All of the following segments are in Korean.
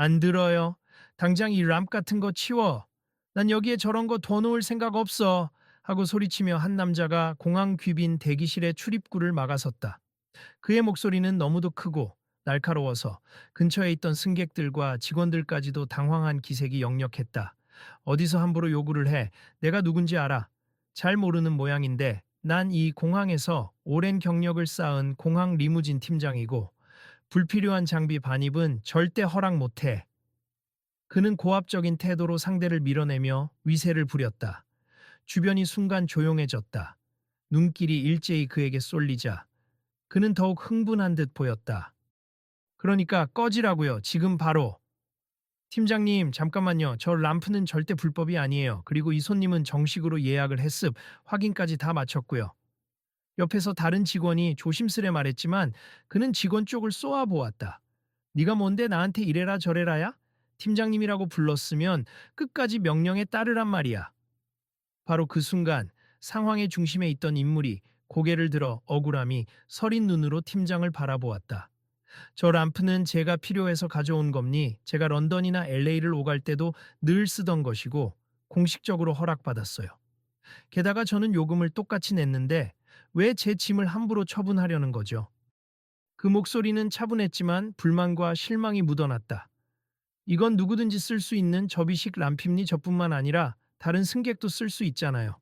안 들어요. 당장 이 람프 같은 거 치워. 난 여기에 저런 거 둬 놓을 생각 없어. 하고 소리치며 한 남자가 공항 귀빈 대기실의 출입구를 막아섰다. 그의 목소리는 너무도 크고 날카로워서 근처에 있던 승객들과 직원들까지도 당황한 기색이 역력했다. 어디서 함부로 요구를 해. 내가 누군지 알아. 잘 모르는 모양인데 난 이 공항에서 오랜 경력을 쌓은 공항 리무진 팀장이고 불필요한 장비 반입은 절대 허락 못해. 그는 고압적인 태도로 상대를 밀어내며 위세를 부렸다. 주변이 순간 조용해졌다. 눈길이 일제히 그에게 쏠리자 그는 더욱 흥분한 듯 보였다. 그러니까 꺼지라고요. 지금 바로. 팀장님, 잠깐만요. 저 람프는 절대 불법이 아니에요. 그리고 이 손님은 정식으로 예약을 했습. 확인까지 다 마쳤고요. 옆에서 다른 직원이 조심스레 말했지만 그는 직원 쪽을 쏘아 보았다. 네가 뭔데 나한테 이래라 저래라야? 팀장님이라고 불렀으면 끝까지 명령에 따르란 말이야. 바로 그 순간 상황의 중심에 있던 인물이 고개를 들어 억울함이 서린 눈으로 팀장을 바라보았다. 저 람프는 제가 필요해서 가져온 겁니. 제가 런던이나 LA를 오갈 때도 늘 쓰던 것이고 공식적으로 허락받았어요. 게다가 저는 요금을 똑같이 냈는데 왜 제 짐을 함부로 처분하려는 거죠? 그 목소리는 차분했지만 불만과 실망이 묻어났다. 이건 누구든지 쓸 수 있는 접이식 람핍니 저뿐만 아니라 다른 승객도 쓸 수 있잖아요.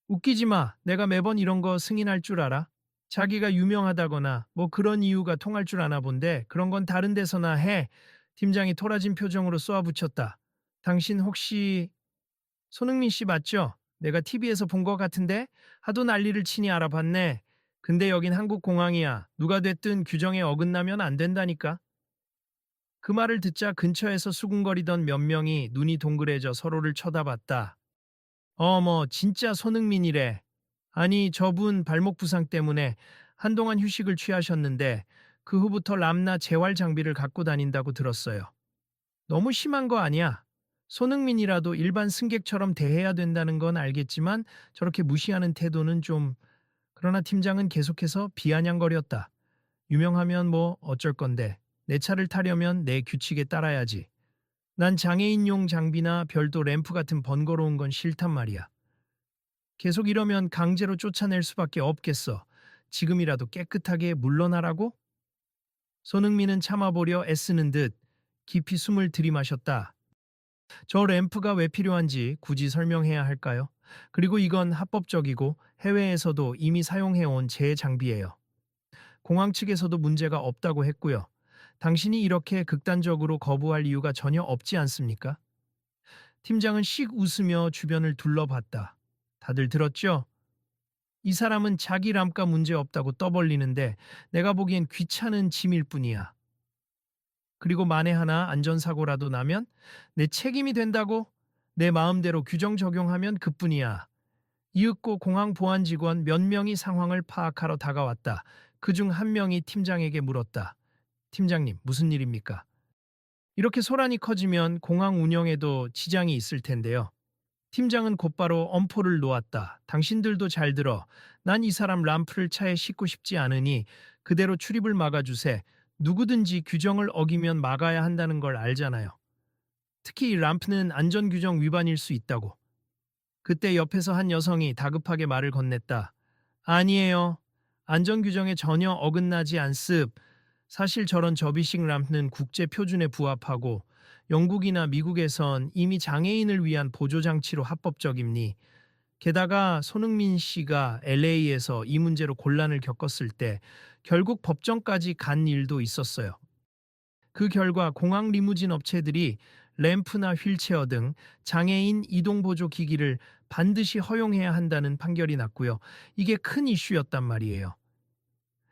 웃기지 마. 내가 매번 이런 거 승인할 줄 알아? 자기가 유명하다거나 뭐 그런 이유가 통할 줄 아나 본데 그런 건 다른 데서나 해. 팀장이 토라진 표정으로 쏘아붙였다. 당신 혹시 손흥민 씨 맞죠? 내가 TV에서 본 거 같은데 하도 난리를 치니 알아봤네. 근데 여긴 한국 공항이야. 누가 됐든 규정에 어긋나면 안 된다니까. 그 말을 듣자 근처에서 수군거리던 몇 명이 눈이 동그래져 서로를 쳐다봤다. 어머, 진짜 손흥민이래. 아니, 저분 발목 부상 때문에 한동안 휴식을 취하셨는데 그 후부터 람나 재활 장비를 갖고 다닌다고 들었어요. 너무 심한 거 아니야? 손흥민이라도 일반 승객처럼 대해야 된다는 건 알겠지만 저렇게 무시하는 태도는 좀... 그러나 팀장은 계속해서 비아냥거렸다. 유명하면 뭐 어쩔 건데 내 차를 타려면 내 규칙에 따라야지. 난 장애인용 장비나 별도 램프 같은 번거로운 건 싫단 말이야. 계속 이러면 강제로 쫓아낼 수밖에 없겠어. 지금이라도 깨끗하게 물러나라고? 손흥민은 참아보려 애쓰는 듯 깊이 숨을 들이마셨다. 저 램프가 왜 필요한지 굳이 설명해야 할까요? 그리고 이건 합법적이고 해외에서도 이미 사용해온 제 장비예요. 공항 측에서도 문제가 없다고 했고요. 당신이 이렇게 극단적으로 거부할 이유가 전혀 없지 않습니까? 팀장은 씩 웃으며 주변을 둘러봤다. 다들 들었죠? 이 사람은 자기 람가 문제 없다고 떠벌리는데 내가 보기엔 귀찮은 짐일 뿐이야. 그리고 만에 하나 안전사고라도 나면 내 책임이 된다고? 내 마음대로 규정 적용하면 그뿐이야. 이윽고 공항 보안 직원 몇 명이 상황을 파악하러 다가왔다. 그중 한 명이 팀장에게 물었다. 팀장님, 무슨 일입니까? 이렇게 소란이 커지면 공항 운영에도 지장이 있을 텐데요. 팀장은 곧바로 엄포를 놓았다. 당신들도 잘 들어. 난 이 사람 람프를 차에 싣고 싶지 않으니 그대로 출입을 막아주세. 누구든지 규정을 어기면 막아야 한다는 걸 알잖아요. 특히 이 람프는 안전규정 위반일 수 있다고. 그때 옆에서 한 여성이 다급하게 말을 건넸다. 아니에요. 안전규정에 전혀 어긋나지 않습. 사실 저런 접이식 람프는 국제 표준에 부합하고 영국이나 미국에선 이미 장애인을 위한 보조장치로 합법적입니. 게다가 손흥민 씨가 LA에서 이 문제로 곤란을 겪었을 때 결국 법정까지 간 일도 있었어요. 그 결과 공항 리무진 업체들이 램프나 휠체어 등 장애인 이동보조 기기를 반드시 허용해야 한다는 판결이 났고요. 이게 큰 이슈였단 말이에요.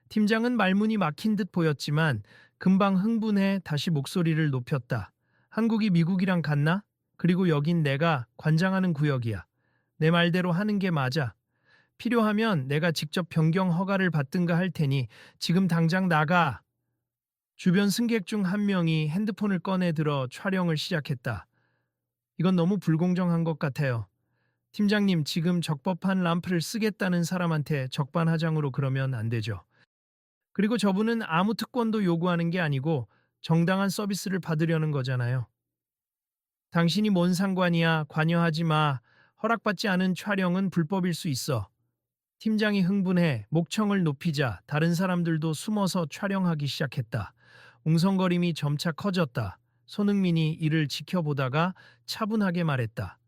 팀장은 말문이 막힌 듯 보였지만 금방 흥분해 다시 목소리를 높였다. 한국이 미국이랑 같나? 그리고 여긴 내가 관장하는 구역이야. 내 말대로 하는 게 맞아. 필요하면 내가 직접 변경 허가를 받든가 할 테니 지금 당장 나가. 주변 승객 중 한 명이 핸드폰을 꺼내 들어 촬영을 시작했다. 이건 너무 불공정한 것 같아요. 팀장님, 지금 적법한 람프를 쓰겠다는 사람한테 적반하장으로 그러면 안 되죠. 그리고 저분은 아무 특권도 요구하는 게 아니고 정당한 서비스를 받으려는 거잖아요. 당신이 뭔 상관이야. 관여하지 마. 허락받지 않은 촬영은 불법일 수 있어. 팀장이 흥분해 목청을 높이자 다른 사람들도 숨어서 촬영하기 시작했다. 웅성거림이 점차 커졌다. 손흥민이 이를 지켜보다가 차분하게 말했다.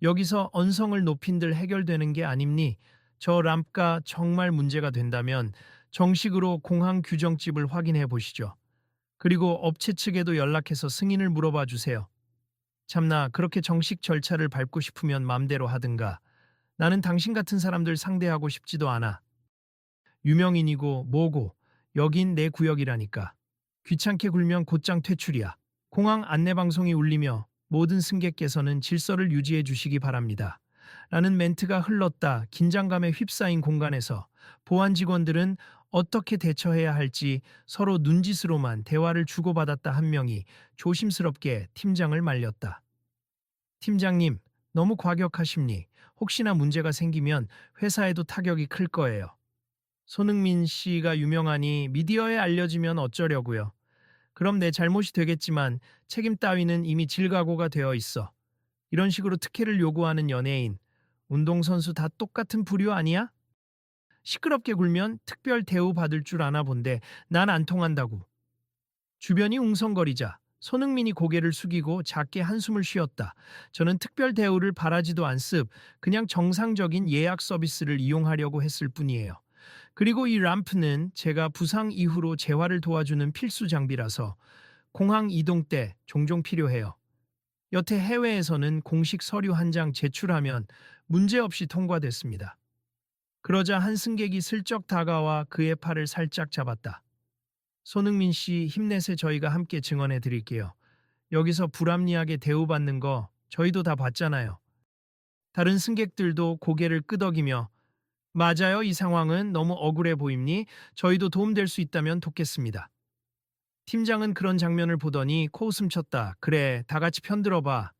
여기서 언성을 높인들 해결되는 게 아닙니? 저 람가 정말 문제가 된다면 정식으로 공항 규정집을 확인해 보시죠. 그리고 업체 측에도 연락해서 승인을 물어봐 주세요. 참나 그렇게 정식 절차를 밟고 싶으면 맘대로 하든가. 나는 당신 같은 사람들 상대하고 싶지도 않아. 유명인이고 뭐고 여긴 내 구역이라니까. 귀찮게 굴면 곧장 퇴출이야. 공항 안내방송이 울리며 모든 승객께서는 질서를 유지해 주시기 바랍니다. 라는 멘트가 흘렀다. 긴장감에 휩싸인 공간에서 보안 직원들은 어떻게 대처해야 할지 서로 눈짓으로만 대화를 주고받았다. 한 명이 조심스럽게 팀장을 말렸다. 팀장님, 너무 과격하십니. 혹시나 문제가 생기면 회사에도 타격이 클 거예요. 손흥민 씨가 유명하니 미디어에 알려지면 어쩌려고요. 그럼 내 잘못이 되겠지만 책임 따위는 이미 질각오가 되어 있어. 이런 식으로 특혜를 요구하는 연예인, 운동선수 다 똑같은 부류 아니야? 시끄럽게 굴면 특별 대우 받을 줄 아나 본데 난 안 통한다고. 주변이 웅성거리자 손흥민이 고개를 숙이고 작게 한숨을 쉬었다. 저는 특별 대우를 바라지도 않습. 그냥 정상적인 예약 서비스를 이용하려고 했을 뿐이에요. 그리고 이 람프는 제가 부상 이후로 재활을 도와주는 필수 장비라서 공항 이동 때 종종 필요해요. 여태 해외에서는 공식 서류 한 장 제출하면 문제없이 통과됐습니다. 그러자 한 승객이 슬쩍 다가와 그의 팔을 살짝 잡았다. 손흥민 씨 힘내세 저희가 함께 증언해 드릴게요. 여기서 불합리하게 대우받는 거 저희도 다 봤잖아요. 다른 승객들도 고개를 끄덕이며 맞아요. 이 상황은 너무 억울해 보입니? 저희도 도움될 수 있다면 돕겠습니다. 팀장은 그런 장면을 보더니 코웃음 쳤다. 그래, 다 같이 편들어봐.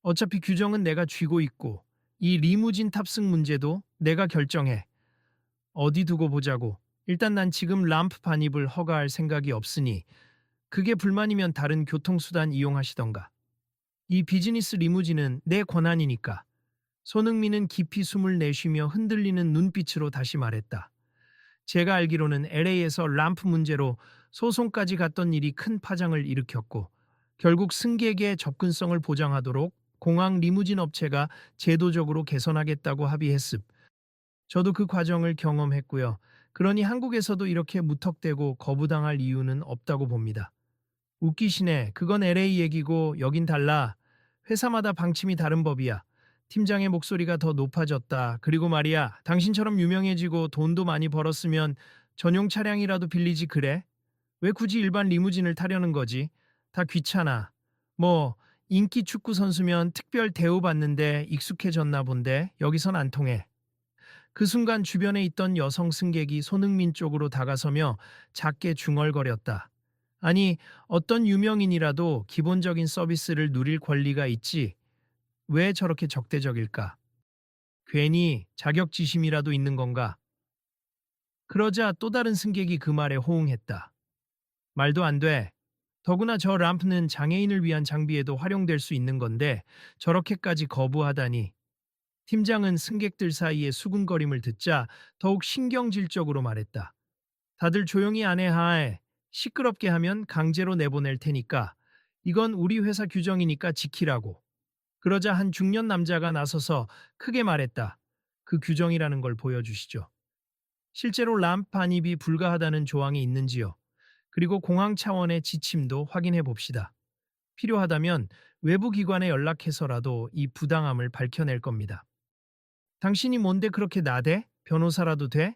어차피 규정은 내가 쥐고 있고 이 리무진 탑승 문제도 내가 결정해. 어디 두고 보자고. 일단 난 지금 람프 반입을 허가할 생각이 없으니 그게 불만이면 다른 교통수단 이용하시던가. 이 비즈니스 리무진은 내 권한이니까. 손흥민은 깊이 숨을 내쉬며 흔들리는 눈빛으로 다시 말했다. 제가 알기로는 LA에서 람프 문제로 소송까지 갔던 일이 큰 파장을 일으켰고 결국 승객의 접근성을 보장하도록 공항 리무진 업체가 제도적으로 개선하겠다고 합의했습. 저도 그 과정을 경험했고요. 그러니 한국에서도 이렇게 무턱대고 거부당할 이유는 없다고 봅니다. 웃기시네. 그건 LA 얘기고 여긴 달라. 회사마다 방침이 다른 법이야. 팀장의 목소리가 더 높아졌다. 그리고 말이야, 당신처럼 유명해지고 돈도 많이 벌었으면 전용 차량이라도 빌리지 그래? 왜 굳이 일반 리무진을 타려는 거지? 다 귀찮아. 뭐 인기 축구 선수면 특별 대우받는데 익숙해졌나 본데 여기선 안 통해. 그 순간 주변에 있던 여성 승객이 손흥민 쪽으로 다가서며 작게 중얼거렸다. 아니, 어떤 유명인이라도 기본적인 서비스를 누릴 권리가 있지. 왜 저렇게 적대적일까? 괜히 자격지심이라도 있는 건가? 그러자 또 다른 승객이 그 말에 호응했다. 말도 안 돼. 더구나 저 람프는 장애인을 위한 장비에도 활용될 수 있는 건데 저렇게까지 거부하다니. 팀장은 승객들 사이에 수군거림을 듣자 더욱 신경질적으로 말했다. 다들 조용히 안 해 하에. 시끄럽게 하면 강제로 내보낼 테니까. 이건 우리 회사 규정이니까 지키라고. 그러자 한 중년 남자가 나서서 크게 말했다. 그 규정이라는 걸 보여주시죠. 실제로 람프 반입이 불가하다는 조항이 있는지요. 그리고 공항 차원의 지침도 확인해 봅시다. 필요하다면 외부 기관에 연락해서라도 이 부당함을 밝혀낼 겁니다. 당신이 뭔데 그렇게 나대? 변호사라도 돼?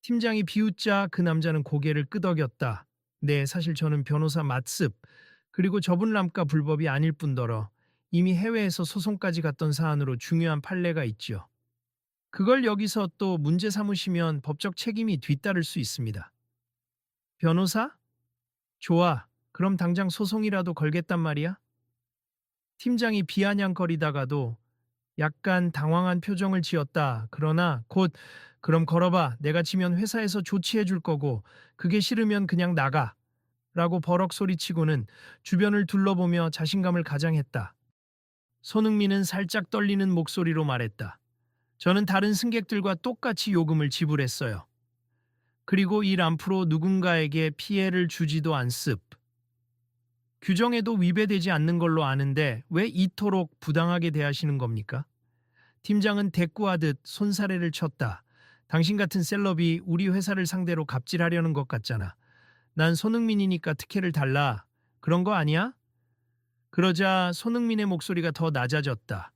팀장이 비웃자 그 남자는 고개를 끄덕였다. 네, 사실 저는 변호사 맞습. 그리고 저분 람가 불법이 아닐 뿐더러 이미 해외에서 소송까지 갔던 사안으로 중요한 판례가 있지요. 그걸 여기서 또 문제 삼으시면 법적 책임이 뒤따를 수 있습니다. 변호사? 좋아. 그럼 당장 소송이라도 걸겠단 말이야? 팀장이 비아냥거리다가도 약간 당황한 표정을 지었다. 그러나 곧 그럼 걸어봐. 내가 지면 회사에서 조치해 줄 거고 그게 싫으면 그냥 나가. 라고 버럭 소리치고는 주변을 둘러보며 자신감을 가장했다. 손흥민은 살짝 떨리는 목소리로 말했다. 저는 다른 승객들과 똑같이 요금을 지불했어요. 그리고 이 람프로 누군가에게 피해를 주지도 않습. 규정에도 위배되지 않는 걸로 아는데 왜 이토록 부당하게 대하시는 겁니까? 팀장은 대꾸하듯 손사래를 쳤다. 당신 같은 셀럽이 우리 회사를 상대로 갑질하려는 것 같잖아. 난 손흥민이니까 특혜를 달라. 그런 거 아니야? 그러자 손흥민의 목소리가 더 낮아졌다.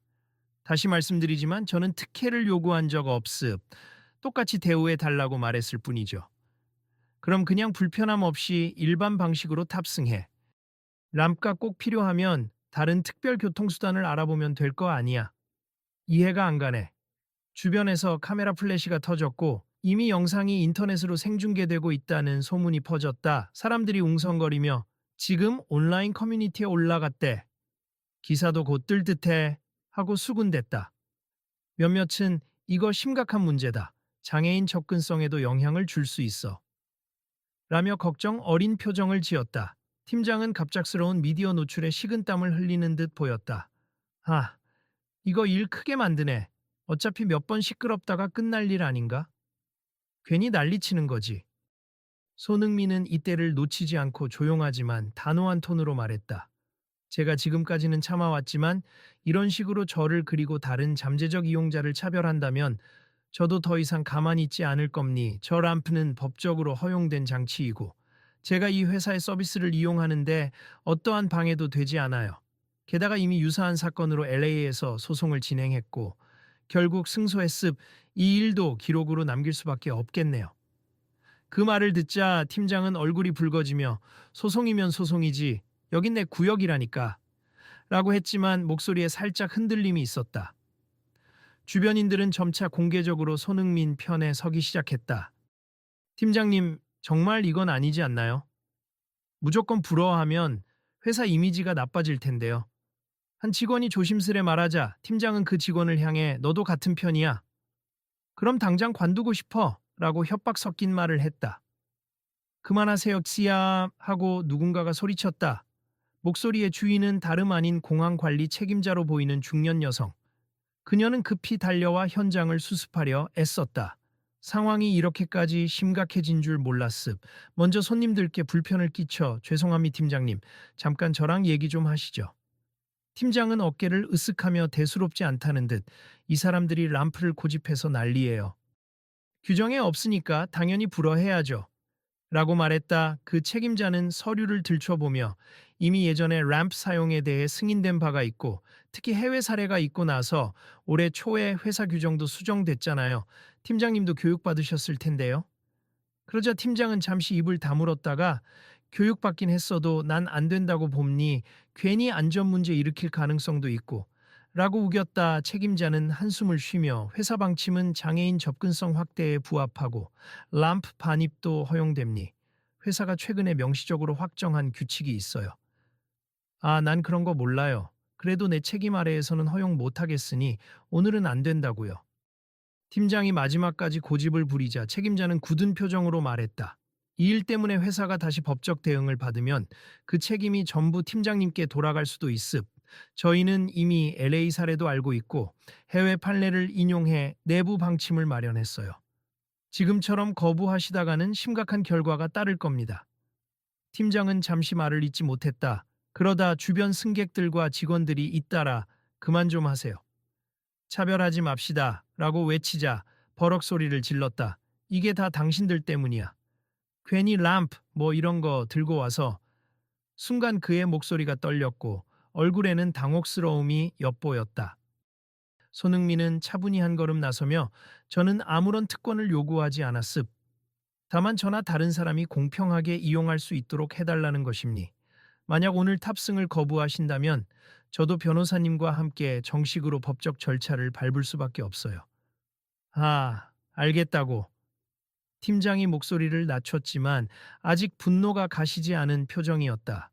다시 말씀드리지만 저는 특혜를 요구한 적 없습. 똑같이 대우해 달라고 말했을 뿐이죠. 그럼 그냥 불편함 없이 일반 방식으로 탑승해. 람가 꼭 필요하면 다른 특별 교통수단을 알아보면 될 거 아니야. 이해가 안 가네. 주변에서 카메라 플래시가 터졌고 이미 영상이 인터넷으로 생중계되고 있다는 소문이 퍼졌다. 사람들이 웅성거리며 지금 온라인 커뮤니티에 올라갔대. 기사도 곧 뜰 듯해 하고 수군댔다. 몇몇은 이거 심각한 문제다. 장애인 접근성에도 영향을 줄 수 있어. 라며 걱정 어린 표정을 지었다. 팀장은 갑작스러운 미디어 노출에 식은땀을 흘리는 듯 보였다. 이거 일 크게 만드네. 어차피 몇 번 시끄럽다가 끝날 일 아닌가? 괜히 난리치는 거지. 손흥민은 이때를 놓치지 않고 조용하지만 단호한 톤으로 말했다. 제가 지금까지는 참아왔지만 이런 식으로 저를 그리고 다른 잠재적 이용자를 차별한다면 저도 더 이상 가만히 있지 않을 겁니. 저 람프는 법적으로 허용된 장치이고 제가 이 회사의 서비스를 이용하는데 어떠한 방해도 되지 않아요. 게다가 이미 유사한 사건으로 LA에서 소송을 진행했고 결국 승소했습. 이 일도 기록으로 남길 수밖에 없겠네요. 그 말을 듣자 팀장은 얼굴이 붉어지며 소송이면 소송이지 여긴 내 구역이라니까 라고 했지만 목소리에 살짝 흔들림이 있었다. 주변인들은 점차 공개적으로 손흥민 편에 서기 시작했다. 팀장님, 정말 이건 아니지 않나요? 무조건 부러워하면 회사 이미지가 나빠질 텐데요. 한 직원이 조심스레 말하자 팀장은 그 직원을 향해 너도 같은 편이야. 그럼 당장 관두고 싶어 라고 협박 섞인 말을 했다. 그만하세요 씨야 하고 누군가가 소리쳤다. 목소리의 주인은 다름 아닌 공항관리 책임자로 보이는 중년 여성. 그녀는 급히 달려와 현장을 수습하려 애썼다. 상황이 이렇게까지 심각해진 줄 몰랐습. 먼저 손님들께 불편을 끼쳐 죄송합니다 팀장님. 잠깐 저랑 얘기 좀 하시죠. 팀장은 어깨를 으쓱하며 대수롭지 않다는 듯 이 사람들이 람프를 고집해서 난리예요. 규정에 없으니까 당연히 불어해야죠. 라고 말했다. 그 책임자는 서류를 들춰보며 이미 예전에 램프 사용에 대해 승인된 바가 있고 특히 해외 사례가 있고 나서 올해 초에 회사 규정도 수정됐잖아요. 팀장님도 교육받으셨을 텐데요. 그러자 팀장은 잠시 입을 다물었다가 교육받긴 했어도 난 안 된다고 봅니 괜히 안전 문제 일으킬 가능성도 있고 라고 우겼다. 책임자는 한숨을 쉬며 회사 방침은 장애인 접근성 확대에 부합하고 람프 반입도 허용됩니. 회사가 최근에 명시적으로 확정한 규칙이 있어요. 난 그런 거 몰라요. 그래도 내 책임 아래에서는 허용 못하겠으니 오늘은 안 된다고요. 팀장이 마지막까지 고집을 부리자 책임자는 굳은 표정으로 말했다. 이 일 때문에 회사가 다시 법적 대응을 받으면 그 책임이 전부 팀장님께 돌아갈 수도 있습. 저희는 이미 LA 사례도 알고 있고 해외 판례를 인용해 내부 방침을 마련했어요. 지금처럼 거부하시다가는 심각한 결과가 따를 겁니다. 팀장은 잠시 말을 잇지 못했다. 그러다 주변 승객들과 직원들이 잇따라 그만 좀 하세요. 차별하지 맙시다 라고 외치자 버럭 소리를 질렀다. 이게 다 당신들 때문이야. 괜히 람프 뭐 이런 거 들고 와서. 순간 그의 목소리가 떨렸고 얼굴에는 당혹스러움이 엿보였다. 손흥민은 차분히 한 걸음 나서며 저는 아무런 특권을 요구하지 않았습. 다만 저나 다른 사람이 공평하게 이용할 수 있도록 해달라는 것입니. 만약 오늘 탑승을 거부하신다면 저도 변호사님과 함께 정식으로 법적 절차를 밟을 수밖에 없어요. 알겠다고. 팀장이 목소리를 낮췄지만 아직 분노가 가시지 않은 표정이었다.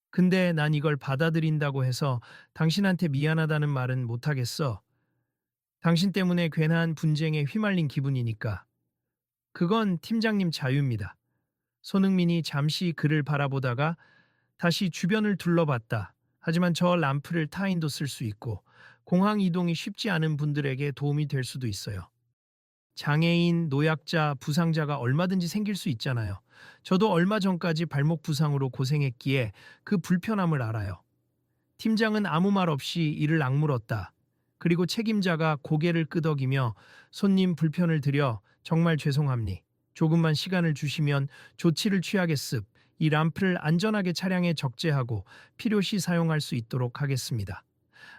근데 난 이걸 받아들인다고 해서 당신한테 미안하다는 말은 못하겠어. 당신 때문에 괜한 분쟁에 휘말린 기분이니까. 그건 팀장님 자유입니다. 손흥민이 잠시 그를 바라보다가 다시 주변을 둘러봤다. 하지만 저 람프를 타인도 쓸 수 있고 공항 이동이 쉽지 않은 분들에게 도움이 될 수도 있어요. 장애인, 노약자, 부상자가 얼마든지 생길 수 있잖아요. 저도 얼마 전까지 발목 부상으로 고생했기에 그 불편함을 알아요. 팀장은 아무 말 없이 이를 악물었다. 그리고 책임자가 고개를 끄덕이며 손님 불편을 드려 정말 죄송합니. 조금만 시간을 주시면 조치를 취하겠습. 이 람프를 안전하게 차량에 적재하고 필요시 사용할 수 있도록 하겠습니다.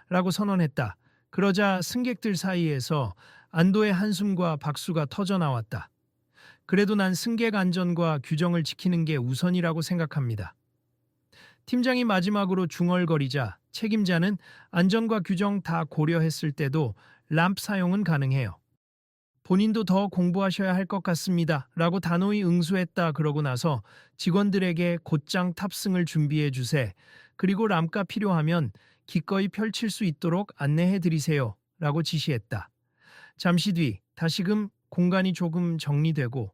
라고 선언했다. 그러자 승객들 사이에서 안도의 한숨과 박수가 터져 나왔다. 그래도 난 승객 안전과 규정을 지키는 게 우선이라고 생각합니다. 팀장이 마지막으로 중얼거리자 책임자는 안전과 규정 다 고려했을 때도 람프 사용은 가능해요. 본인도 더 공부하셔야 할 것 같습니다. 라고 단호히 응수했다. 그러고 나서 직원들에게 곧장 탑승을 준비해 주세. 그리고 람프가 필요하면 기꺼이 펼칠 수 있도록 안내해 드리세요. 라고 지시했다. 잠시 뒤 다시금 공간이 조금 정리되고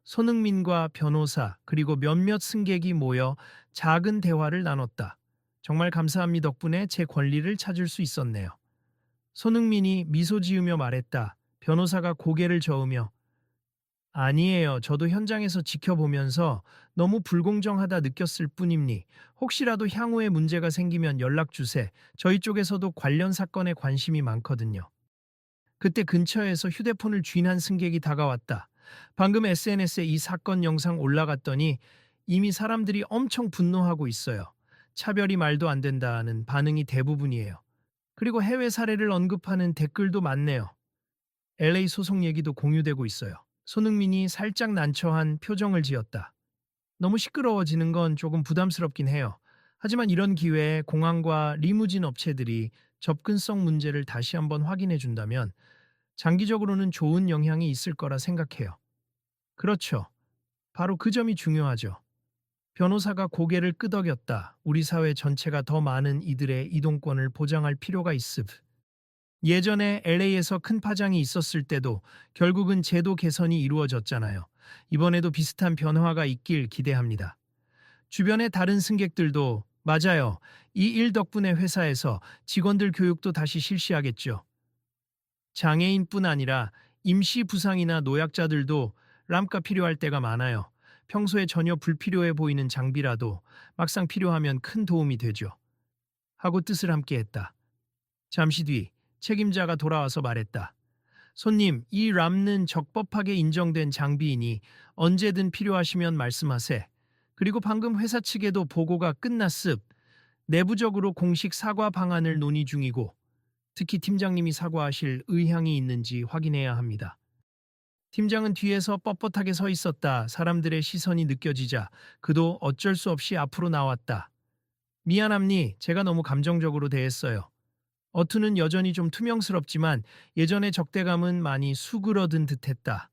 손흥민과 변호사 그리고 몇몇 승객이 모여 작은 대화를 나눴다. 정말 감사합니다. 덕분에 제 권리를 찾을 수 있었네요. 손흥민이 미소 지으며 말했다. 변호사가 고개를 저으며 아니에요. 저도 현장에서 지켜보면서 너무 불공정하다 느꼈을 뿐입니. 혹시라도 향후에 문제가 생기면 연락 주세. 저희 쪽에서도 관련 사건에 관심이 많거든요. 그때 근처에서 휴대폰을 쥔 한 승객이 다가왔다. 방금 SNS에 이 사건 영상 올라갔더니 이미 사람들이 엄청 분노하고 있어요. 차별이 말도 안 된다는 반응이 대부분이에요. 그리고 해외 사례를 언급하는 댓글도 많네요. LA 소송 얘기도 공유되고 있어요. 손흥민이 살짝 난처한 표정을 지었다. 너무 시끄러워지는 건 조금 부담스럽긴 해요. 하지만 이런 기회에 공항과 리무진 업체들이 접근성 문제를 다시 한번 확인해 준다면 장기적으로는 좋은 영향이 있을 거라 생각해요. 그렇죠. 바로 그 점이 중요하죠. 변호사가 고개를 끄덕였다. 우리 사회 전체가 더 많은 이들의 이동권을 보장할 필요가 있습. 예전에 LA에서 큰 파장이 있었을 때도 결국은 제도 개선이 이루어졌잖아요. 이번에도 비슷한 변화가 있길 기대합니다. 주변의 다른 승객들도 맞아요. 이 일 덕분에 회사에서 직원들 교육도 다시 실시하겠죠. 장애인뿐 아니라 임시 부상이나 노약자들도 람프가 필요할 때가 많아요. 평소에 전혀 불필요해 보이는 장비라도 막상 필요하면 큰 도움이 되죠. 하고 뜻을 함께 했다. 잠시 뒤 책임자가 돌아와서 말했다. 손님, 이 람는 적법하게 인정된 장비이니 언제든 필요하시면 말씀하세. 그리고 방금 회사 측에도 보고가 끝났습. 내부적으로 공식 사과 방안을 논의 중이고 특히 팀장님이 사과하실 의향이 있는지 확인해야 합니다. 팀장은 뒤에서 뻣뻣하게 서 있었다. 사람들의 시선이 느껴지자 그도 어쩔 수 없이 앞으로 나왔다. 미안합니. 제가 너무 감정적으로 대했어요. 어투는 여전히 좀 투명스럽지만 예전의 적대감은 많이 수그러든 듯했다.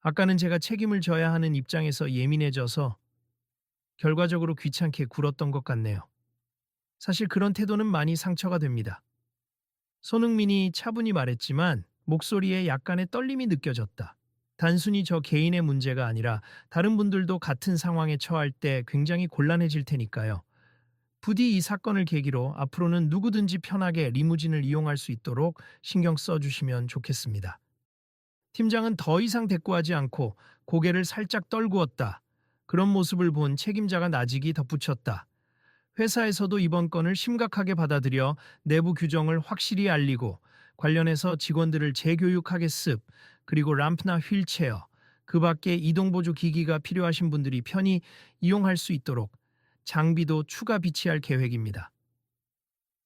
아까는 제가 책임을 져야 하는 입장에서 예민해져서 결과적으로 귀찮게 굴었던 것 같네요. 사실 그런 태도는 많이 상처가 됩니다. 손흥민이 차분히 말했지만 목소리에 약간의 떨림이 느껴졌다. 단순히 저 개인의 문제가 아니라 다른 분들도 같은 상황에 처할 때 굉장히 곤란해질 테니까요. 부디 이 사건을 계기로 앞으로는 누구든지 편하게 리무진을 이용할 수 있도록 신경 써주시면 좋겠습니다. 팀장은 더 이상 대꾸하지 않고 고개를 살짝 떨구었다. 그런 모습을 본 책임자가 나직이 덧붙였다. 회사에서도 이번 건을 심각하게 받아들여 내부 규정을 확실히 알리고 관련해서 직원들을 재교육하겠습. 그리고 람프나 휠체어, 그 밖에 이동보조 기기가 필요하신 분들이 편히 이용할 수 있도록 장비도 추가 비치할 계획입니다.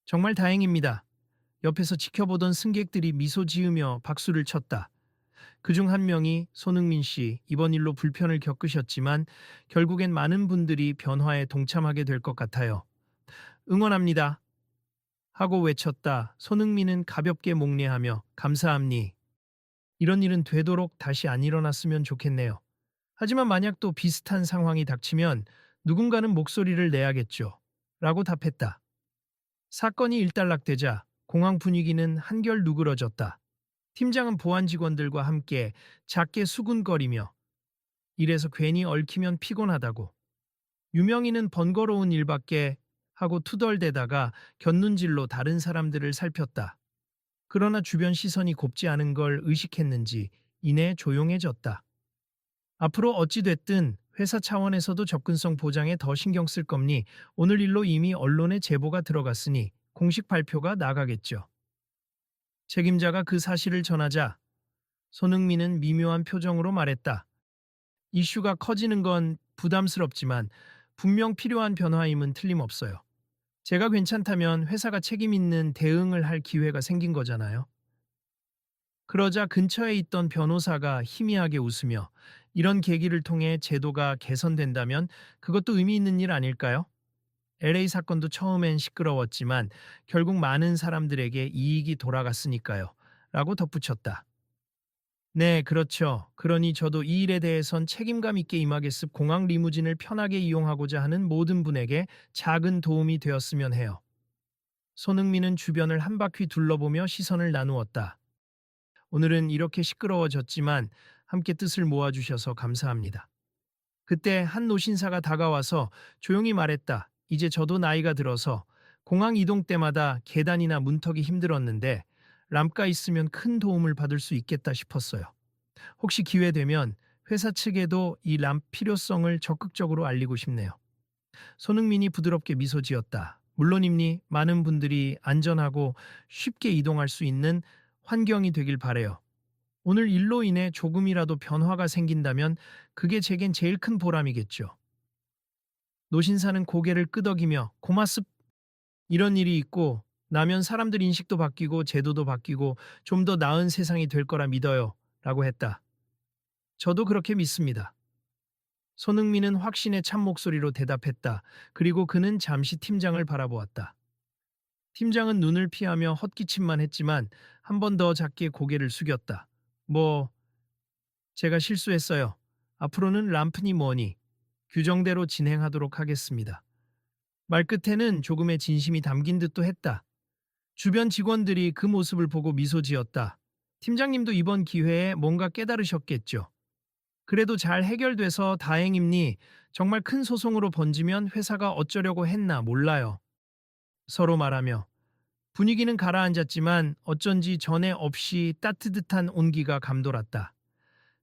정말 다행입니다. 옆에서 지켜보던 승객들이 미소 지으며 박수를 쳤다. 그중 한 명이 손흥민 씨, 이번 일로 불편을 겪으셨지만 결국엔 많은 분들이 변화에 동참하게 될 것 같아요. 응원합니다. 하고 외쳤다. 손흥민은 가볍게 목례하며 감사합니. 이런 일은 되도록 다시 안 일어났으면 좋겠네요. 하지만 만약 또 비슷한 상황이 닥치면 누군가는 목소리를 내야겠죠. 라고 답했다. 사건이 일단락되자 공항 분위기는 한결 누그러졌다. 팀장은 보안 직원들과 함께 작게 수군거리며 일에서 괜히 얽히면 피곤하다고. 유명인은 번거로운 일밖에 하고 투덜대다가 곁눈질로 다른 사람들을 살폈다. 그러나 주변 시선이 곱지 않은 걸 의식했는지 이내 조용해졌다. 앞으로 어찌됐든 회사 차원에서도 접근성 보장에 더 신경 쓸 겁니 오늘 일로 이미 언론에 제보가 들어갔으니 공식 발표가 나가겠죠. 책임자가 그 사실을 전하자 손흥민은 미묘한 표정으로 말했다. 이슈가 커지는 건 부담스럽지만 분명 필요한 변화임은 틀림없어요. 제가 괜찮다면 회사가 책임 있는 대응을 할 기회가 생긴 거잖아요. 그러자 근처에 있던 변호사가 희미하게 웃으며 이런 계기를 통해 제도가 개선된다면 그것도 의미 있는 일 아닐까요? LA 사건도 처음엔 시끄러웠지만 결국 많은 사람들에게 이익이 돌아갔으니까요. 라고 덧붙였다. 네, 그렇죠. 그러니 저도 이 일에 대해선 책임감 있게 임하겠습 공항 리무진을 편하게 이용하고자 하는 모든 분에게 작은 도움이 되었으면 해요. 손흥민은 주변을 한 바퀴 둘러보며 시선을 나누었다. 오늘은 이렇게 시끄러워졌지만 함께 뜻을 모아주셔서 감사합니다. 그때 한 노신사가 다가와서 조용히 말했다. 이제 저도 나이가 들어서 공항 이동 때마다 계단이나 문턱이 힘들었는데 람가 있으면 큰 도움을 받을 수 있겠다 싶었어요. 혹시 기회 되면 회사 측에도 이 람 필요성을 적극적으로 알리고 싶네요. 손흥민이 부드럽게 미소 지었다. 물론입니 많은 분들이 안전하고 쉽게 이동할 수 있는 환경이 되길 바래요. 오늘 일로 인해 조금이라도 변화가 생긴다면 그게 제겐 제일 큰 보람이겠죠. 노신사는 고개를 끄덕이며 고맙습. 이런 일이 있고 나면 사람들 인식도 바뀌고 제도도 바뀌고 좀 더 나은 세상이 될 거라 믿어요. 라고 했다. 저도 그렇게 믿습니다. 손흥민은 확신에 찬 목소리로 대답했다. 그리고 그는 잠시 팀장을 바라보았다. 팀장은 눈을 피하며 헛기침만 했지만 한 번 더 작게 고개를 숙였다. 제가 실수했어요. 앞으로는 람프니 뭐니 규정대로 진행하도록 하겠습니다. 말끝에는 조금의 진심이 담긴 듯도 했다. 주변 직원들이 그 모습을 보고 미소 지었다. 팀장님도 이번 기회에 뭔가 깨달으셨겠죠. 그래도 잘 해결돼서 다행입니. 정말 큰 소송으로 번지면 회사가 어쩌려고 했나 몰라요. 서로 말하며 분위기는 가라앉았지만 어쩐지 전에 없이 따뜻한 온기가 감돌았다.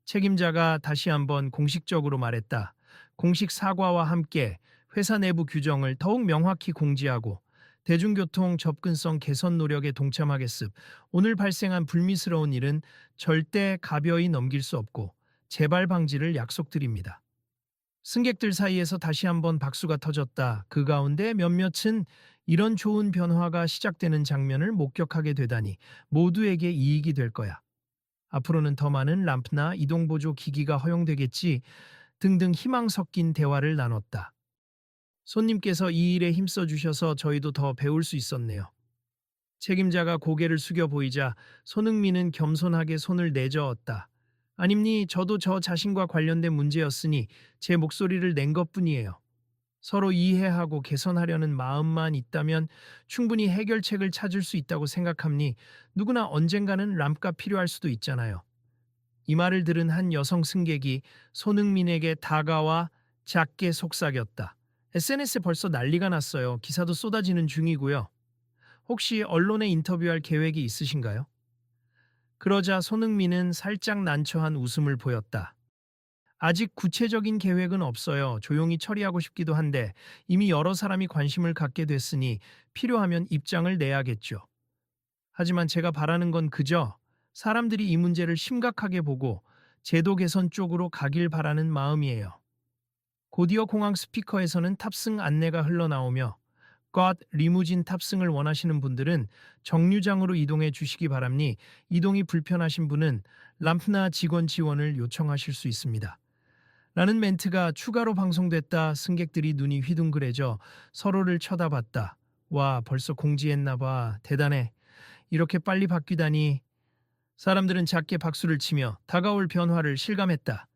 책임자가 다시 한번 공식적으로 말했다. 공식 사과와 함께 회사 내부 규정을 더욱 명확히 공지하고 대중교통 접근성 개선 노력에 동참하겠습. 오늘 발생한 불미스러운 일은 절대 가벼이 넘길 수 없고 재발 방지를 약속드립니다. 승객들 사이에서 다시 한번 박수가 터졌다. 그 가운데 몇몇은 이런 좋은 변화가 시작되는 장면을 목격하게 되다니 모두에게 이익이 될 거야. 앞으로는 더 많은 람프나 이동보조 기기가 허용되겠지 등등 희망 섞인 대화를 나눴다. 손님께서 이 일에 힘써 주셔서 저희도 더 배울 수 있었네요. 책임자가 고개를 숙여 보이자 손흥민은 겸손하게 손을 내저었다. 아닙니 저도 저 자신과 관련된 문제였으니 제 목소리를 낸 것뿐이에요. 서로 이해하고 개선하려는 마음만 있다면 충분히 해결책을 찾을 수 있다고 생각합니 누구나 언젠가는 람가 필요할 수도 있잖아요. 이 말을 들은 한 여성 승객이 손흥민에게 다가와 작게 속삭였다. SNS에 벌써 난리가 났어요. 기사도 쏟아지는 중이고요. 혹시 언론에 인터뷰할 계획이 있으신가요? 그러자 손흥민은 살짝 난처한 웃음을 보였다. 아직 구체적인 계획은 없어요. 조용히 처리하고 싶기도 한데 이미 여러 사람이 관심을 갖게 됐으니 필요하면 입장을 내야겠죠. 하지만 제가 바라는 건 그저 사람들이 이 문제를 심각하게 보고 제도 개선 쪽으로 가길 바라는 마음이에요. 곧이어 공항 스피커에서는 탑승 안내가 흘러나오며 껏 리무진 탑승을 원하시는 분들은 정류장으로 이동해 주시기 바랍니. 이동이 불편하신 분은 람프나 직원 지원을 요청하실 수 있습니다. 라는 멘트가 추가로 방송됐다. 승객들이 눈이 휘둥그레져 서로를 쳐다봤다. 와, 벌써 공지했나 봐. 대단해. 이렇게 빨리 바뀌다니. 사람들은 작게 박수를 치며 다가올 변화를 실감했다.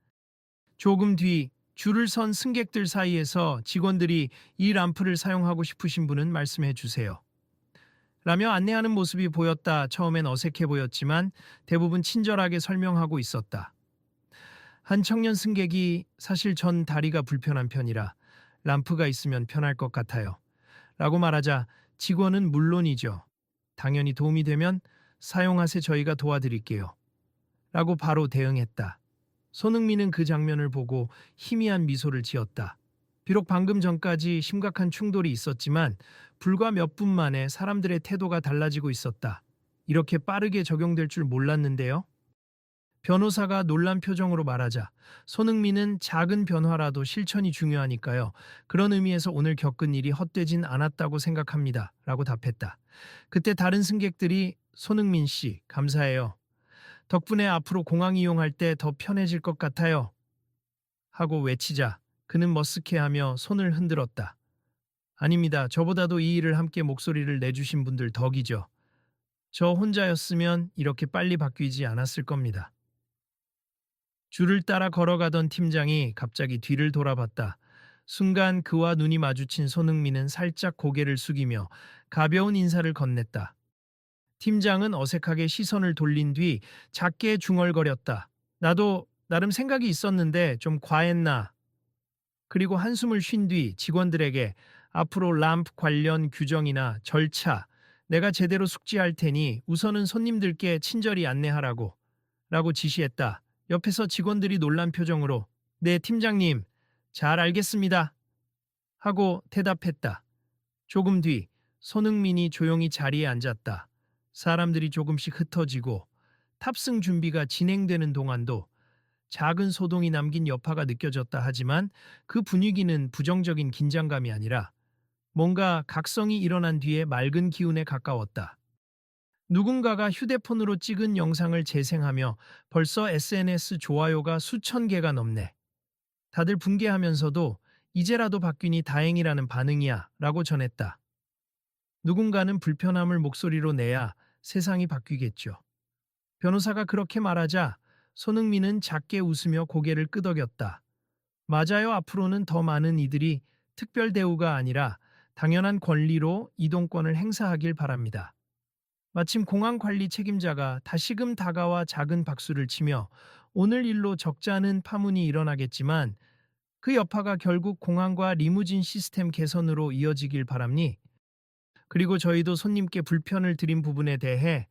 조금 뒤 줄을 선 승객들 사이에서 직원들이 이 람프를 사용하고 싶으신 분은 말씀해 주세요. 라며 안내하는 모습이 보였다. 처음엔 어색해 보였지만 대부분 친절하게 설명하고 있었다. 한 청년 승객이 사실 전 다리가 불편한 편이라 람프가 있으면 편할 것 같아요. 라고 말하자 직원은 물론이죠. 당연히 도움이 되면 사용하세 저희가 도와드릴게요. 라고 바로 대응했다. 손흥민은 그 장면을 보고 희미한 미소를 지었다. 비록 방금 전까지 심각한 충돌이 있었지만 불과 몇 분 만에 사람들의 태도가 달라지고 있었다. 이렇게 빠르게 적용될 줄 몰랐는데요. 변호사가 놀란 표정으로 말하자 손흥민은 작은 변화라도 실천이 중요하니까요. 그런 의미에서 오늘 겪은 일이 헛되진 않았다고 생각합니다. 라고 답했다. 그때 다른 승객들이 손흥민 씨, 감사해요. 덕분에 앞으로 공항 이용할 때 더 편해질 것 같아요. 하고 외치자 그는 머쓱해하며 손을 흔들었다. 아닙니다. 저보다도 이 일을 함께 목소리를 내주신 분들 덕이죠. 저 혼자였으면 이렇게 빨리 바뀌지 않았을 겁니다. 줄을 따라 걸어가던 팀장이 갑자기 뒤를 돌아봤다. 순간 그와 눈이 마주친 손흥민은 살짝 고개를 숙이며 가벼운 인사를 건넸다. 팀장은 어색하게 시선을 돌린 뒤 작게 중얼거렸다. 나도 나름 생각이 있었는데 좀 과했나. 그리고 한숨을 쉰 뒤 직원들에게 앞으로 람프 관련 규정이나 절차 내가 제대로 숙지할 테니 우선은 손님들께 친절히 안내하라고 라고 지시했다. 옆에서 직원들이 놀란 표정으로 네 팀장님 잘 알겠습니다 하고 대답했다. 조금 뒤 손흥민이 조용히 자리에 앉았다. 사람들이 조금씩 흩어지고 탑승 준비가 진행되는 동안도 작은 소동이 남긴 여파가 느껴졌다 하지만 그 분위기는 부정적인 긴장감이 아니라 뭔가 각성이 일어난 뒤에 맑은 기운에 가까웠다. 누군가가 휴대폰으로 찍은 영상을 재생하며 벌써 SNS 좋아요가 수천 개가 넘네. 다들 분개하면서도 이제라도 바뀌니 다행이라는 반응이야 라고 전했다. 누군가는 불편함을 목소리로 내야 세상이 바뀌겠죠. 변호사가 그렇게 말하자 손흥민은 작게 웃으며 고개를 끄덕였다. 맞아요. 앞으로는 더 많은 이들이 특별 대우가 아니라 당연한 권리로 이동권을 행사하길 바랍니다. 마침 공항 관리 책임자가 다시금 다가와 작은 박수를 치며 오늘 일로 적잖은 파문이 일어나겠지만 그 여파가 결국 공항과 리무진 시스템 개선으로 이어지길 바랍니. 그리고 저희도 손님께 불편을 드린 부분에 대해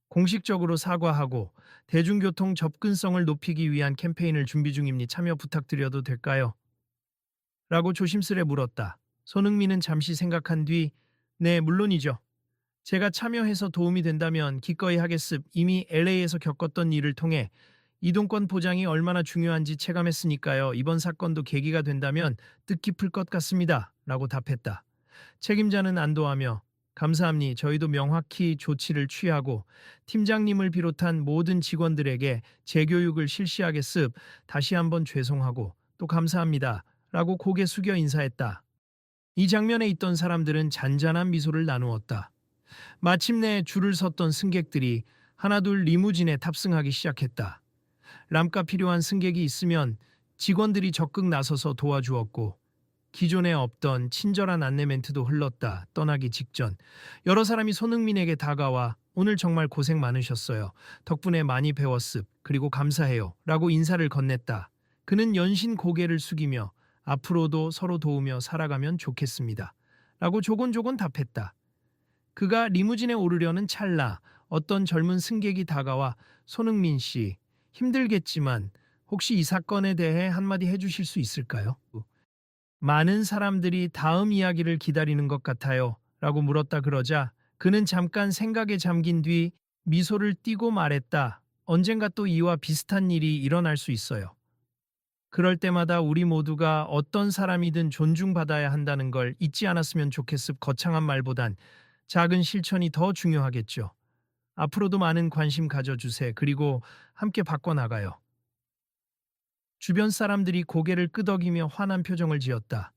공식적으로 사과하고 대중교통 접근성을 높이기 위한 캠페인을 준비 중입니 참여 부탁드려도 될까요? 라고 조심스레 물었다. 손흥민은 잠시 생각한 뒤 네, 물론이죠. 제가 참여해서 도움이 된다면 기꺼이 하겠습. 이미 LA에서 겪었던 일을 통해 이동권 보장이 얼마나 중요한지 체감했으니까요. 이번 사건도 계기가 된다면 뜻깊을 것 같습니다. 라고 답했다. 책임자는 안도하며 감사합니. 저희도 명확히 조치를 취하고 팀장님을 비롯한 모든 직원들에게 재교육을 실시하겠습. 다시 한번 죄송하고 또 감사합니다. 라고 고개 숙여 인사했다. 이 장면에 있던 사람들은 잔잔한 미소를 나누었다. 마침내 줄을 섰던 승객들이 하나둘 리무진에 탑승하기 시작했다. 람가 필요한 승객이 있으면 직원들이 적극 나서서 도와주었고 기존에 없던 친절한 안내 멘트도 흘렀다. 떠나기 직전 여러 사람이 손흥민에게 다가와 오늘 정말 고생 많으셨어요. 덕분에 많이 배웠습. 그리고 감사해요. 라고 인사를 건넸다. 그는 연신 고개를 숙이며 앞으로도 서로 도우며 살아가면 좋겠습니다. 라고 조곤조곤 답했다. 그가 리무진에 오르려는 찰나 어떤 젊은 승객이 다가와 손흥민 씨, 힘들겠지만 혹시 이 사건에 대해 한마디 해주실 수 있을까요? 많은 사람들이 다음 이야기를 기다리는 것 같아요. 라고 물었다 그러자 그는 잠깐 생각에 잠긴 뒤 미소를 띠고 말했다. 언젠가 또 이와 비슷한 일이 일어날 수 있어요. 그럴 때마다 우리 모두가 어떤 사람이든 존중받아야 한다는 걸 잊지 않았으면 좋겠습. 거창한 말보단 작은 실천이 더 중요하겠죠. 앞으로도 많은 관심 가져주세요. 그리고 함께 바꿔나가요. 주변 사람들이 고개를 끄덕이며 환한 표정을 지었다.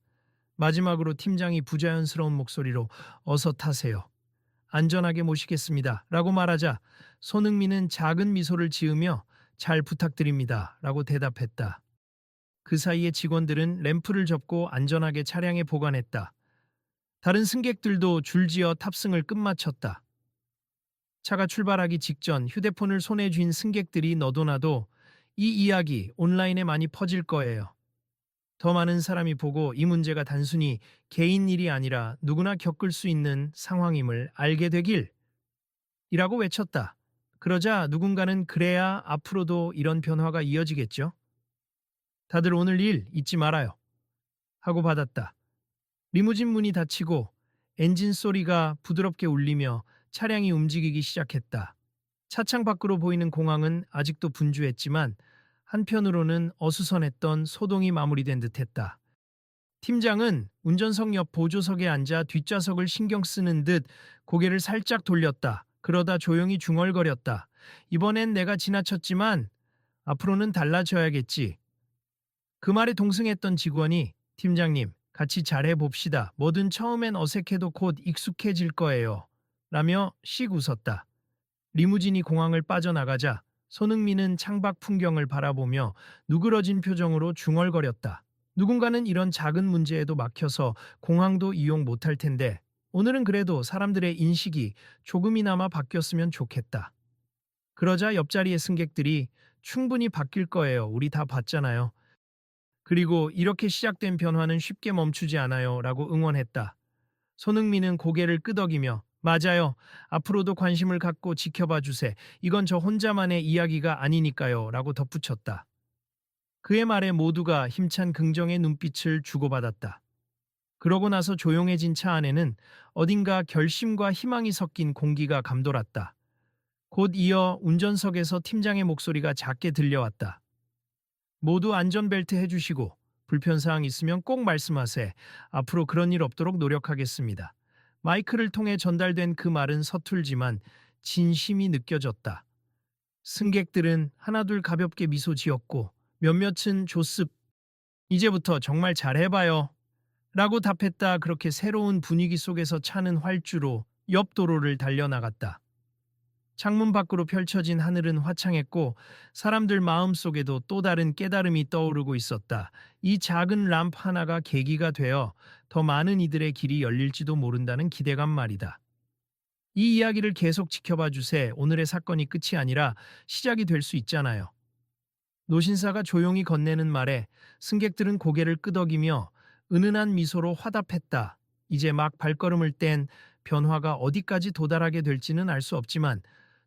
마지막으로 팀장이 부자연스러운 목소리로 어서 타세요. 안전하게 모시겠습니다. 라고 말하자 손흥민은 작은 미소를 지으며 잘 부탁드립니다. 라고 대답했다. 그 사이에 직원들은 램프를 접고 안전하게 차량에 보관했다. 다른 승객들도 줄지어 탑승을 끝마쳤다. 차가 출발하기 직전 휴대폰을 손에 쥔 승객들이 너도나도 이 이야기 온라인에 많이 퍼질 거예요. 더 많은 사람이 보고 이 문제가 단순히 개인 일이 아니라 누구나 겪을 수 있는 상황임을 알게 되길 이라고 외쳤다. 그러자 누군가는 그래야 앞으로도 이런 변화가 이어지겠죠? 다들 오늘 일 잊지 말아요. 하고 받았다. 리무진 문이 닫히고 엔진 소리가 부드럽게 울리며 차량이 움직이기 시작했다. 차창 밖으로 보이는 공항은 아직도 분주했지만 한편으로는 어수선했던 소동이 마무리된 듯했다. 팀장은 운전석 옆 보조석에 앉아 뒷좌석을 신경 쓰는 듯 고개를 살짝 돌렸다. 그러다 조용히 중얼거렸다. 이번엔 내가 지나쳤지만 앞으로는 달라져야겠지. 그 말에 동승했던 직원이 팀장님, 같이 잘해봅시다. 뭐든 처음엔 어색해도 곧 익숙해질 거예요. 라며 씩 웃었다. 리무진이 공항을 빠져나가자 손흥민은 창밖 풍경을 바라보며 누그러진 표정으로 중얼거렸다. 누군가는 이런 작은 문제에도 막혀서 공항도 이용 못할 텐데 오늘은 그래도 사람들의 인식이 조금이나마 바뀌었으면 좋겠다. 그러자 옆자리의 승객들이 충분히 바뀔 거예요. 우리 다 봤잖아요. 그리고 이렇게 시작된 변화는 쉽게 멈추지 않아요. 라고 응원했다. 손흥민은 고개를 끄덕이며 맞아요. 앞으로도 관심을 갖고 지켜봐 주세. 이건 저 혼자만의 이야기가 아니니까요. 라고 덧붙였다. 그의 말에 모두가 힘찬 긍정의 눈빛을 주고받았다. 그러고 나서 조용해진 차 안에는 어딘가 결심과 희망이 섞인 공기가 감돌았다. 곧 이어 운전석에서 팀장의 목소리가 작게 들려왔다. 모두 안전벨트 해주시고 불편사항 있으면 꼭 말씀하세. 앞으로 그런 일 없도록 노력하겠습니다. 마이크를 통해 전달된 그 말은 서툴지만 진심이 느껴졌다. 승객들은 하나둘 가볍게 미소 지었고 몇몇은 조습, 이제부터 정말 잘해봐요. 라고 답했다. 그렇게 새로운 분위기 속에서 차는 활주로 옆 도로를 달려나갔다. 창문 밖으로 펼쳐진 하늘은 화창했고 사람들 마음속에도 또 다른 깨달음이 떠오르고 있었다. 이 작은 램프 하나가 계기가 되어 더 많은 이들의 길이 열릴지도 모른다는 기대감 말이다. 이 이야기를 계속 지켜봐 주세. 오늘의 사건이 끝이 아니라 시작이 될 수 있잖아요. 노신사가 조용히 건네는 말에 승객들은 고개를 끄덕이며 은은한 미소로 화답했다. 이제 막 발걸음을 뗀 변화가 어디까지 도달하게 될지는 알 수 없지만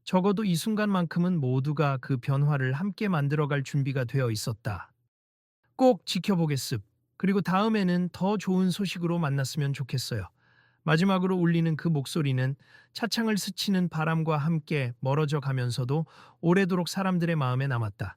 적어도 이 순간만큼은 모두가 그 변화를 함께 만들어갈 준비가 되어 있었다. 꼭 지켜보겠습. 그리고 다음에는 더 좋은 소식으로 만났으면 좋겠어요. 마지막으로 울리는 그 목소리는 차창을 스치는 바람과 함께 멀어져 가면서도 오래도록 사람들의 마음에 남았다.